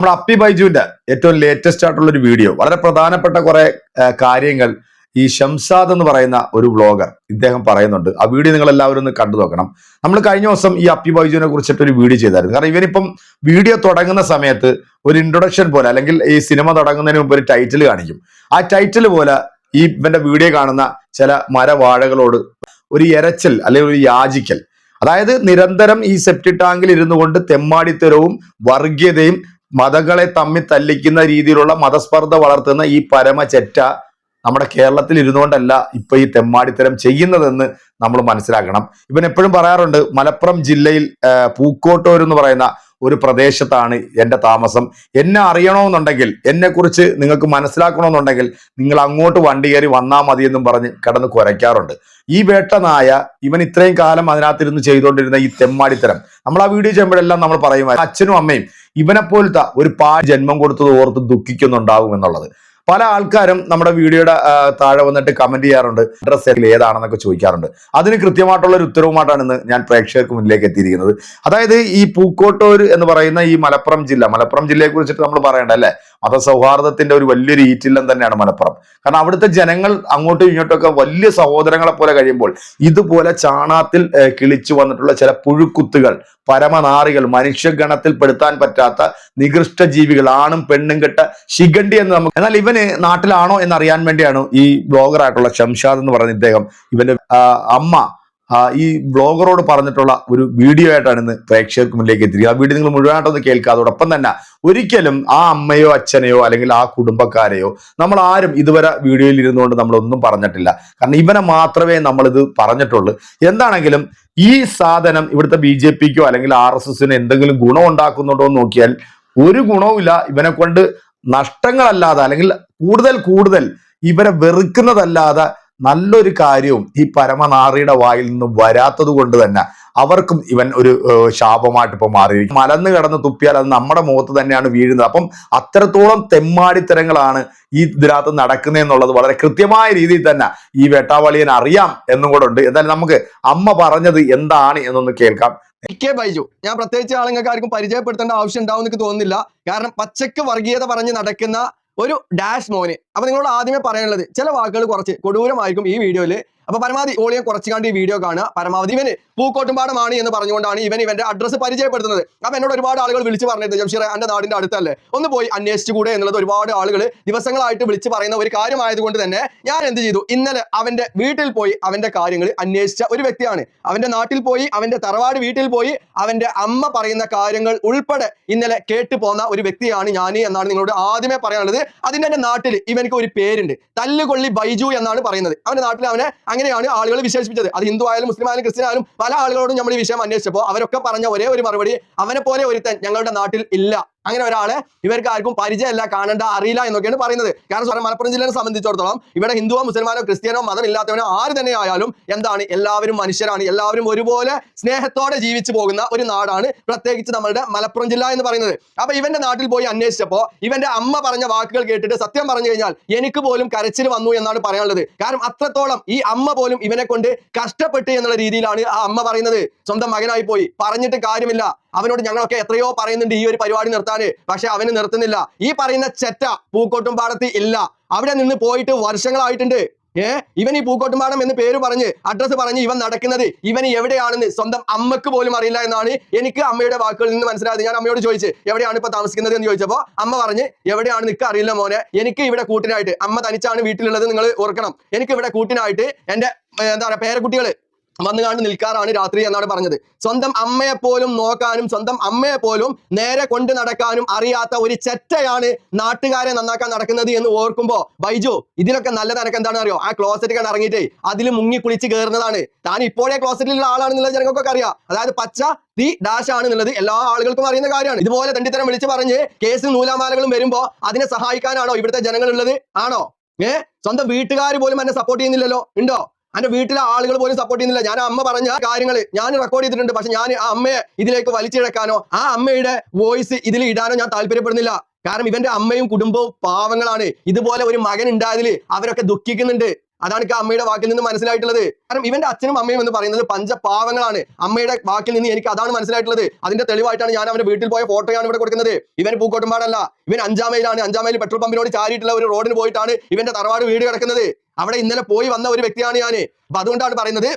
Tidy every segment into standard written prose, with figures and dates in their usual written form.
നമ്മുടെ അപ്പി ബൈജുവിന്റെ ഏറ്റവും ലേറ്റസ്റ്റ് ആയിട്ടുള്ള ഒരു വീഡിയോ, വളരെ പ്രധാനപ്പെട്ട കുറെ കാര്യങ്ങൾ ഈ ഷംസാദ് എന്ന് പറയുന്ന ഒരു വ്ളോഗർ ഇദ്ദേഹം പറയുന്നുണ്ട്. ആ വീഡിയോ നിങ്ങൾ എല്ലാവരും ഒന്ന് കണ്ടു നോക്കണം. നമ്മൾ കഴിഞ്ഞ ദിവസം ഈ അപ്പി ബൈജുവിനെ കുറിച്ചിട്ട് ഒരു വീഡിയോ ചെയ്തായിരുന്നു. കാരണം ഇവനിപ്പം വീഡിയോ തുടങ്ങുന്ന സമയത്ത് ഒരു ഇൻട്രൊഡക്ഷൻ പോലെ, അല്ലെങ്കിൽ ഈ സിനിമ തുടങ്ങുന്നതിന് മുമ്പ് ഒരു ടൈറ്റിൽ കാണിക്കും. ആ ടൈറ്റിൽ പോലെ ഈ ഇവന്റെ വീഡിയോ കാണുന്ന ചില മരവാഴകളോട് ഒരു എരച്ചൽ അല്ലെങ്കിൽ ഒരു യാചിക്കൽ, അതായത് നിരന്തരം ഈ സെപ്റ്റി ടാങ്കിൽ ഇരുന്നു കൊണ്ട് തെമ്മാടിത്തരവും വർഗീയതയും മതങ്ങളെ തമ്മിൽ തല്ലിക്കുന്ന രീതിയിലുള്ള മതസ്പർദ്ധ വളർത്തുന്ന ഈ പരമചെറ്റ നമ്മുടെ കേരളത്തിൽ ഇരുന്നുകൊണ്ടല്ല ഇപ്പൊ ഈ തെമ്മാടിത്തരം ചെയ്യുന്നതെന്ന് നമ്മൾ മനസ്സിലാക്കണം. ഇവൻ എപ്പോഴും പറയാറുണ്ട്, മലപ്പുറം ജില്ലയിൽ പൂക്കോട്ടൂർ എന്ന് പറയുന്ന ഒരു പ്രദേശത്താണ് എൻ്റെ താമസം. എന്നെ അറിയണമെന്നുണ്ടെങ്കിൽ, എന്നെ കുറിച്ച് നിങ്ങൾക്ക് മനസ്സിലാക്കണമെന്നുണ്ടെങ്കിൽ നിങ്ങൾ അങ്ങോട്ട് വണ്ടി കയറി വന്നാൽ മതി എന്നും പറഞ്ഞ് കിടന്ന് കുരയ്ക്കാറുണ്ട്. ഈ വേട്ടനായ ഇവൻ ഇത്രയും കാലം അതിനകത്തിരുന്ന് ചെയ്തുകൊണ്ടിരുന്ന ഈ തെമ്മാടിത്തരം നമ്മൾ ആ വീഡിയോ ചെയ്യുമ്പോഴെല്ലാം നമ്മൾ പറയുമായിരുന്നു, അച്ഛനും അമ്മയും ഇവനെപ്പോലത്തെ ഒരു ജന്മം കൊടുത്തത് ഓർത്ത് ദുഃഖിക്കുന്നുണ്ടാവും എന്നുള്ളത്. പല ആൾക്കാരും നമ്മുടെ വീഡിയോയുടെ താഴെ വന്നിട്ട് കമന്റ് ചെയ്യാറുണ്ട്, അഡ്രസ് ഏതാണെന്നൊക്കെ ചോദിക്കാറുണ്ട്. അതിന് കൃത്യമായിട്ടുള്ള ഒരു ഉത്തരവുമായിട്ടാണ് ഇന്ന് ഞാൻ പ്രേക്ഷകർക്ക് മുന്നിലേക്ക് എത്തിയിരിക്കുന്നത്. അതായത് ഈ പൂക്കോട്ടൂർ എന്ന് പറയുന്ന ഈ മലപ്പുറം ജില്ലയെ കുറിച്ചിട്ട് നമ്മൾ പറയണ്ട അല്ലെ, മതസൗഹാർദ്ദത്തിന്റെ ഒരു വലിയൊരു ഈറ്റില്ലം തന്നെയാണ് മലപ്പുറം. കാരണം അവിടുത്തെ ജനങ്ങൾ അങ്ങോട്ടും ഇങ്ങോട്ടൊക്കെ വലിയ സഹോദരങ്ങളെ പോലെ കഴിയുമ്പോൾ ഇതുപോലെ ചാണാത്തിൽ കിളിച്ചു വന്നിട്ടുള്ള ചില പുഴുക്കുത്തുകൾ, പരമനാറികൾ, മനുഷ്യഗണത്തിൽ പെടുത്താൻ പറ്റാത്ത നികൃഷ്ട ജീവികൾ, ആണും പെണ്ണും കെട്ട ശിഖണ്ഡി എന്ന് നമുക്ക്. എന്നാൽ ഇവന് നാട്ടിലാണോ എന്നറിയാൻ വേണ്ടിയാണ് ഈ ബ്ലോഗറായിട്ടുള്ള ഷംസാദ് എന്ന് പറയുന്ന ഇദ്ദേഹം ഇവന്റെ അമ്മ ഈ ബ്ലോഗറോട് പറഞ്ഞിട്ടുള്ള ഒരു വീഡിയോ ആയിട്ടാണ് ഇന്ന് പ്രേക്ഷകർക്ക് മുന്നിലേക്ക് എത്തിയിരിക്കുന്നത്. ആ വീഡിയോ നിങ്ങൾ മുഴുവനായിട്ടൊന്ന് കേൾക്കുക. അതോടൊപ്പം തന്നെ ഒരിക്കലും ആ അമ്മയോ അച്ഛനെയോ അല്ലെങ്കിൽ ആ കുടുംബക്കാരെയോ നമ്മൾ ആരും ഇതുവരെ വീഡിയോയിൽ ഇരുന്നുകൊണ്ട് നമ്മളൊന്നും പറഞ്ഞിട്ടില്ല. കാരണം ഇവനെ മാത്രമേ നമ്മളിത് പറഞ്ഞിട്ടുള്ളൂ. എന്താണെങ്കിലും ഈ സാധനം ഇവിടുത്തെ BJPക്കോ അല്ലെങ്കിൽ RSSനോ എന്തെങ്കിലും ഗുണം ഉണ്ടാക്കുന്നുണ്ടോ എന്ന് നോക്കിയാൽ ഒരു ഗുണവുമില്ല. ഇവനെ കൊണ്ട് നഷ്ടങ്ങളല്ലാതെ, അല്ലെങ്കിൽ കൂടുതൽ ഇവരെ വെറുക്കുന്നതല്ലാതെ നല്ലൊരു കാര്യവും ഈ പരമനാറിയുടെ വായിൽ നിന്നും വരാത്തത് കൊണ്ട് തന്നെ അവർക്കും ഇവൻ ഒരു ശാപമായിട്ട് ഇപ്പൊ മാറിയിരിക്കും. മലന്ന് കിടന്ന് തുപ്പിയാൽ അത് നമ്മുടെ മുഖത്ത് തന്നെയാണ് വീഴുന്നത്. അപ്പം അത്രത്തോളം തെമ്മാടിത്തരങ്ങളാണ് ഈ ഇതിനകത്ത് നടക്കുന്നതെന്നുള്ളത് വളരെ കൃത്യമായ രീതിയിൽ തന്നെ ഈ വേട്ടാവളിയൻ അറിയാം എന്നും കൂടെ ഉണ്ട്. എന്തായാലും നമുക്ക് അമ്മ പറഞ്ഞത് എന്താണ് എന്നൊന്ന് കേൾക്കാം. ബൈജു, ഞാൻ പ്രത്യേകിച്ച് ആളുകൾക്ക് ആർക്കും പരിചയപ്പെടുത്തേണ്ട ആവശ്യം ഉണ്ടാവും എനിക്ക് തോന്നുന്നില്ല. കാരണം പച്ചക്ക് വർഗീയത പറഞ്ഞ് നടക്കുന്ന ഒരു ഡാഷ് മോന്. അപ്പൊ നിങ്ങളോട് ആദ്യമേ പറയാനുള്ളത്, ചില വാക്കുകൾ കുറച്ച് കൊടൂരമായിരിക്കും ഈ വീഡിയോയിൽ. അപ്പൊ പരമാവധി ഓളിയെ കുറച്ചുകാണ്ട് ഈ വീഡിയോ കാണുക. പരമാവധി ഇവന് പൂക്കോട്ടുംപാടമാണ് എന്ന് പറഞ്ഞുകൊണ്ടാണ് ഇവന്റെ അഡ്രസ്സ് പരിചയപ്പെടുത്തുന്നത്. അപ്പൊ എന്നോട് ഒരുപാട് ആളുകൾ വിളിച്ച് പറഞ്ഞിട്ട്, ജംഷീറെ എന്റെ നാടിന്റെ അടുത്തല്ലേ, ഒന്ന് പോയി അന്വേഷിച്ചുകൂടെ എന്നുള്ളത് ഒരുപാട് ആളുകൾ ദിവസങ്ങളായിട്ട് വിളിച്ച് പറയുന്ന ഒരു കാര്യമായതുകൊണ്ട് തന്നെ ഞാൻ എന്ത് ചെയ്തു, ഇന്നലെ അവന്റെ വീട്ടിൽ പോയി അവന്റെ കാര്യങ്ങൾ അന്വേഷിച്ച ഒരു വ്യക്തിയാണ്. അവന്റെ നാട്ടിൽ പോയി, അവന്റെ തറവാട് വീട്ടിൽ പോയി അവന്റെ അമ്മ പറയുന്ന കാര്യങ്ങൾ ഉൾപ്പെടെ ഇന്നലെ കേട്ടു പോന്ന ഒരു വ്യക്തിയാണ് ഞാൻ എന്നാണ് നിങ്ങളോട് ആദ്യമേ പറയാനുള്ളത്. അതിന്റെ നാട്ടിൽ ഇവനക്ക് ഒരു പേരുണ്ട്, തല്ലുകൊള്ളി ബൈജു എന്നാണ് പറയുന്നത്. അവന്റെ നാട്ടിൽ അവനെ അങ്ങനെയാണ് ആളുകൾ വിശേഷിപ്പിച്ചത്. അത് ഹിന്ദു ആയാലും മുസ്ലിം ആയാലും ക്രിസ്ത്യൻ ആയാലും പല ആളുകളോടും നമ്മൾ ഈ വിഷയം അന്വേഷിച്ചപ്പോൾ അവരൊക്കെ പറഞ്ഞ ഒരേ ഒരു മറുപടി, അവനെ പോലെ ഒരുത്തൻ ഞങ്ങളുടെ നാട്ടിൽ ഇല്ല, അങ്ങനെ ഒരാളെ ഇവർക്ക് ആർക്കും പരിചയമല്ല, കാണണ്ട, അറിയില്ല എന്നൊക്കെയാണ് പറയുന്നത്. കാരണം മലപ്പുറം ജില്ലയെ സംബന്ധിച്ചിടത്തോളം ഇവിടെ ഹിന്ദുവോ മുസൽമാനോ ക്രിസ്ത്യാനോ മതമില്ലാത്തവനോ ആര് തന്നെ ആയാലും എന്താണ്, എല്ലാവരും മനുഷ്യരാണ്, എല്ലാവരും ഒരുപോലെ സ്നേഹത്തോടെ ജീവിച്ചു പോകുന്ന ഒരു നാടാണ് പ്രത്യേകിച്ച് നമ്മളുടെ മലപ്പുറം ജില്ല എന്ന് പറയുന്നത്. അപ്പൊ ഇവന്റെ നാട്ടിൽ പോയി അന്വേഷിച്ചപ്പോൾ ഇവന്റെ അമ്മ പറഞ്ഞ വാക്കുകൾ കേട്ടിട്ട് സത്യം പറഞ്ഞു കഴിഞ്ഞാൽ എനിക്ക് പോലും കരച്ചിൽ വന്നു എന്നാണ് പറയാനുള്ളത്. കാരണം അത്രത്തോളം ഈ അമ്മ പോലും ഇവനെ കൊണ്ട് കഷ്ടപ്പെട്ട് എന്നുള്ള രീതിയിലാണ് ആ അമ്മ പറയുന്നത്. സ്വന്തം മകനായി പോയി പറഞ്ഞിട്ട് കാര്യമില്ല, അവനോട് ഞങ്ങളൊക്കെ എത്രയോ പറയുന്നുണ്ട് ഈ ഒരു പരിപാടി നിർത്താന്, പക്ഷെ അവന് നിർത്തുന്നില്ല. ഈ പറയുന്ന ചെറ്റ പൂക്കോട്ടുംപാടത്ത് ഇല്ല, അവിടെ നിന്ന് പോയിട്ട് വർഷങ്ങളായിട്ടുണ്ട്. ഇവൻ ഈ പൂക്കോട്ടുംപാടം എന്ന് പേര് പറഞ്ഞ് അഡ്രസ്സ് പറഞ്ഞ് ഇവൻ നടക്കുന്നത് ഇവന് എവിടെയാണെന്ന് സ്വന്തം അമ്മക്ക് പോലും അറിയില്ല എന്നാണ് എനിക്ക് അമ്മയുടെ വാക്കുകളിൽ നിന്ന് മനസ്സിലായത്. ഞാൻ അമ്മയോട് ചോദിച്ച് എവിടെയാണ് ഇപ്പൊ താമസിക്കുന്നത് എന്ന് ചോദിച്ചപ്പോൾ അമ്മ പറഞ്ഞ് എവിടെയാണ് നിനക്ക് അറിയില്ല മോനെ, എനിക്ക് ഇവിടെ കൂട്ടിനായിട്ട്, അമ്മ തനിച്ചാണ് വീട്ടിലുള്ളത് നിങ്ങൾ ഓർക്കണം, എനിക്ക് ഇവിടെ കൂട്ടിനായിട്ട് എന്റെ എന്താ പറയാ പേരക്കുട്ടികള് വന്നുകാണ്ട് നിൽക്കാറാണ് രാത്രി എന്നാണ് പറഞ്ഞത്. സ്വന്തം അമ്മയെ പോലും നോക്കാനും സ്വന്തം അമ്മയെ പോലും നേരെ കൊണ്ട് നടക്കാനും അറിയാത്ത ഒരു ചെറ്റയാണ് നാട്ടുകാരെ നന്നാക്കാൻ നടക്കുന്നത് എന്ന് ഓർക്കുമ്പോ ബൈജു, ഇതിലൊക്കെ നല്ലത് എനക്ക് എന്താണ് അറിയോ, ആ ക്ലോസറ്റ് കണ്ട് ഇറങ്ങിയിട്ടേ അതിൽ മുങ്ങി കുളിച്ച് കയറുന്നതാണ്. താൻ ഇപ്പോഴേ ക്ലോസറ്റിലുള്ള ആളാണെന്നുള്ളത് ജനങ്ങൾക്കൊക്കെ അറിയാം. അതായത് പച്ച തീ ഡാഷ് ആണ് എന്നുള്ളത് എല്ലാ ആളുകൾക്കും അറിയുന്ന കാര്യമാണ്. ഇതുപോലെ തണ്ടിത്തരം വിളിച്ച് പറഞ്ഞ് കേസും നൂലാമാലകളും വരുമ്പോ അതിനെ സഹായിക്കാനാണോ ഇവിടുത്തെ ജനങ്ങൾ ഉള്ളത്? ആണോ? സ്വന്തം വീട്ടുകാർ പോലും എന്നെ സപ്പോർട്ട് ചെയ്യുന്നില്ലല്ലോ. ഉണ്ടോ? എന്റെ വീട്ടിലെ ആളുകൾ പോലും സപ്പോർട്ട് ചെയ്യുന്നില്ല. ഞാൻ അമ്മ പറഞ്ഞ കാര്യങ്ങൾ ഞാൻ റെക്കോർഡ് ചെയ്തിട്ടുണ്ട്. പക്ഷെ ഞാൻ ആ അമ്മയെ ഇതിലേക്ക് വലിച്ചിഴക്കാനോ ആ അമ്മയുടെ വോയിസ് ഇതിൽ ഇടാനോ ഞാൻ താല്പര്യപ്പെടുന്നില്ല. കാരണം ഇവന്റെ അമ്മയും കുടുംബവും പാവങ്ങളാണ്. ഇതുപോലെ ഒരു മകൻ ഉണ്ടായതിൽ അവരൊക്കെ ദുഃഖിക്കുന്നുണ്ട്. അതാണ് എനിക്ക് അമ്മയുടെ വാക്കിൽ നിന്ന് മനസ്സിലായിട്ടുള്ളത്. കാരണം ഇവന്റെ അച്ഛനും അമ്മയും എന്ന് പറയുന്നത് പഞ്ചപാവങ്ങളാണ്. അമ്മയുടെ വാക്കിൽ നിന്ന് എനിക്ക് അതാണ് മനസ്സിലായിട്ടുള്ളത്. അതിന്റെ തെളിവായിട്ടാണ് ഞാൻ അവന്റെ വീട്ടിൽ പോയ ഫോട്ടോയാണ് ഇവിടെ കൊടുക്കുന്നത്. ഇവൻ പൂക്കോട്ടുംപാടല്ല, ഇവൻ 5-ാം മൈലാണ്. 5-ാം മൈൽ പെട്രോൾ പമ്പിനോട് ചാരിയിട്ടുള്ള ഒരു റോഡിന് പോയിട്ടാണ് ഇവന്റെ തറവാട് വീട് കിടക്കുന്നത്. അവിടെ ഇന്നലെ പോയി വന്ന ഒരു വ്യക്തിയാണ് ഞാൻ. അപ്പൊ അതുകൊണ്ടാണ് പറയുന്നത്,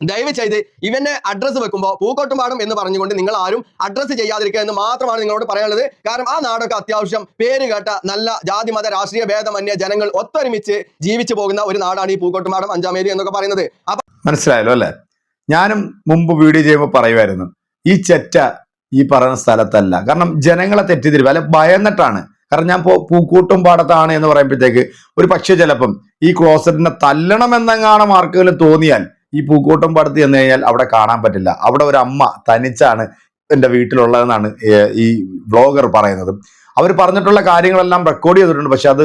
ദയവ് ചെയ്ത് ഇവന്റെ അഡ്രസ്സ് വെക്കുമ്പോൾ പൂക്കോട്ടുംപാടം എന്ന് പറഞ്ഞുകൊണ്ട് നിങ്ങൾ ആരും അഡ്രസ്സ് ചെയ്യാതിരിക്കുക എന്ന് മാത്രമാണ് നിങ്ങളോട് പറയാനുള്ളത്. കാരണം ആ നാടൊക്കെ അത്യാവശ്യം പേര് കേട്ട നല്ല ജാതി മത രാഷ്ട്രീയ ഭേദമന്യ ജനങ്ങൾ ഒത്തൊരുമിച്ച് ജീവിച്ചു പോകുന്ന ഒരു നാടാണ് ഈ പൂക്കോട്ടുംപാടം 5-ാം മൈൽ എന്നൊക്കെ പറയുന്നത്. അപ്പൊ മനസ്സിലായല്ലോ അല്ലെ? ഞാനും മുമ്പ് വീഡിയോ ചെയ്യുമ്പോൾ പറയുമായിരുന്നു, ഈ ചെറ്റ ഈ പറയുന്ന സ്ഥലത്തല്ല. കാരണം ജനങ്ങളെ തെറ്റിദ്ധരിപ്പ് അല്ലെ ഭയന്നിട്ടാണ്. കാരണം ഞാൻ പൂക്കൂട്ടുംപാടത്താണ് എന്ന് പറയുമ്പോഴത്തേക്ക് ഒരു പക്ഷേ ചിലപ്പം ഈ ക്ലോസറ്റിനെ തല്ലണമെന്നെങ്ങാണ് മാർക്കുകൾ തോന്നിയാൽ ഈ പൂക്കോട്ടുംപാടത്ത് ചെന്ന് കഴിഞ്ഞാൽ അവിടെ കാണാൻ പറ്റില്ല. അവിടെ ഒരു അമ്മ തനിച്ചാണ് എൻ്റെ വീട്ടിലുള്ളതെന്നാണ് ഈ വ്ളോഗർ പറയുന്നത്. അവർ പറഞ്ഞിട്ടുള്ള കാര്യങ്ങളെല്ലാം റെക്കോർഡ് ചെയ്തിട്ടുണ്ട്. പക്ഷെ അത്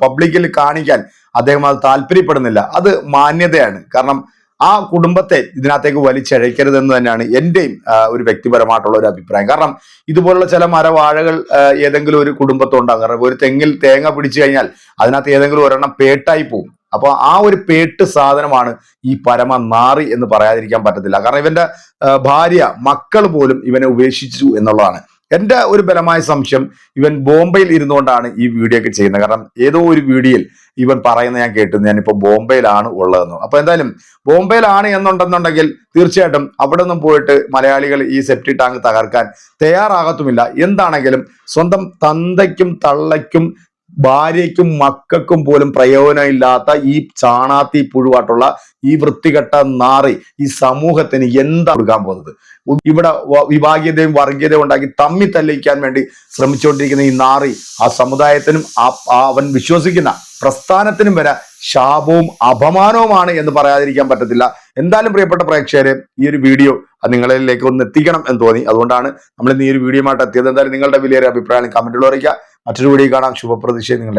പബ്ലിക്കിൽ കാണിക്കാൻ അദ്ദേഹം അത് താല്പര്യപ്പെടുന്നില്ല. അത് മാന്യതയാണ്. കാരണം ആ കുടുംബത്തെ ഇതിനകത്തേക്ക് വലിച്ചഴക്കരുതെന്ന് തന്നെയാണ് എൻ്റെയും ഒരു വ്യക്തിപരമായിട്ടുള്ള ഒരു അഭിപ്രായം. കാരണം ഇതുപോലുള്ള ചില മരവാഴകൾ ഏതെങ്കിലും ഒരു കുടുംബത്തുണ്ടാകും. കാരണം ഒരു തെങ്ങിൽ തേങ്ങ പിടിച്ചു കഴിഞ്ഞാൽ അതിനകത്ത് ഏതെങ്കിലും ഒരെണ്ണം പേട്ടായി പോകും. അപ്പൊ ആ ഒരു പേട്ട് സാധനമാണ് ഈ പരമ നാറി എന്ന് പറയാതിരിക്കാൻ പറ്റത്തില്ല. കാരണം ഇവന്റെ ഭാര്യ മക്കൾ പോലും ഇവനെ ഉപേക്ഷിച്ചു എന്നുള്ളതാണ് എൻ്റെ ഒരു ബലമായ സംശയം. ഇവൻ ബോംബെയിൽ ഇരുന്നുകൊണ്ടാണ് ഈ വീഡിയോ ഒക്കെ ചെയ്യുന്നത്. കാരണം ഏതോ ഒരു വീഡിയോയിൽ ഇവൻ പറയുന്നത് ഞാൻ കേട്ടു, ഞാനിപ്പോൾ ബോംബെയിലാണ് ഉള്ളതെന്ന്. അപ്പൊ എന്തായാലും ബോംബെയിലാണ് എന്നുണ്ടെന്നുണ്ടെങ്കിൽ തീർച്ചയായിട്ടും അവിടെ നിന്നും പോയിട്ട് മലയാളികൾ ഈ സെപ്റ്റി ടാങ്ക് തകർക്കാൻ തയ്യാറാകത്തുമില്ല. എന്താണെങ്കിലും സ്വന്തം തന്തയ്ക്കും തള്ളയ്ക്കും ഭാര്യയ്ക്കും മക്കൾക്കും പോലും പ്രയോജനമില്ലാത്ത ഈ ചാണാത്തി പുഴുവായിട്ടുള്ള ഈ വൃത്തികെട്ട നാറി ഈ സമൂഹത്തിന് എന്താ കൊടുക്കാൻ പോകുന്നത്? ഇവിടെ വിഭാഗീയതയും വർഗീയതയും ഉണ്ടാക്കി തമ്മി തല്ലിക്കാൻ വേണ്ടി ശ്രമിച്ചുകൊണ്ടിരിക്കുന്ന ഈ നാറി ആ സമുദായത്തിനും അവൻ വിശ്വസിക്കുന്ന പ്രസ്ഥാനത്തിനും വരെ ശാപവും അപമാനവുമാണ് എന്ന് പറയാതിരിക്കാൻ പറ്റത്തില്ല. എന്തായാലും പ്രിയപ്പെട്ട പ്രേക്ഷകരെ, ഈ ഒരു വീഡിയോ നിങ്ങളിലേക്ക് ഒന്ന് എത്തിക്കണം എന്ന് തോന്നി. അതുകൊണ്ടാണ് നമ്മൾ ഇന്ന് ഈ ഒരു വീഡിയോ ആയിട്ട് എത്തിയത്. എന്തായാലും നിങ്ങളുടെ വലിയൊരു അഭിപ്രായം കമന്റിൽ അറിയിക്കുക. മറ്റൊരു വീഡിയോ കാണാം. ശുഭപ്രതീക്ഷ നിങ്ങളുടെ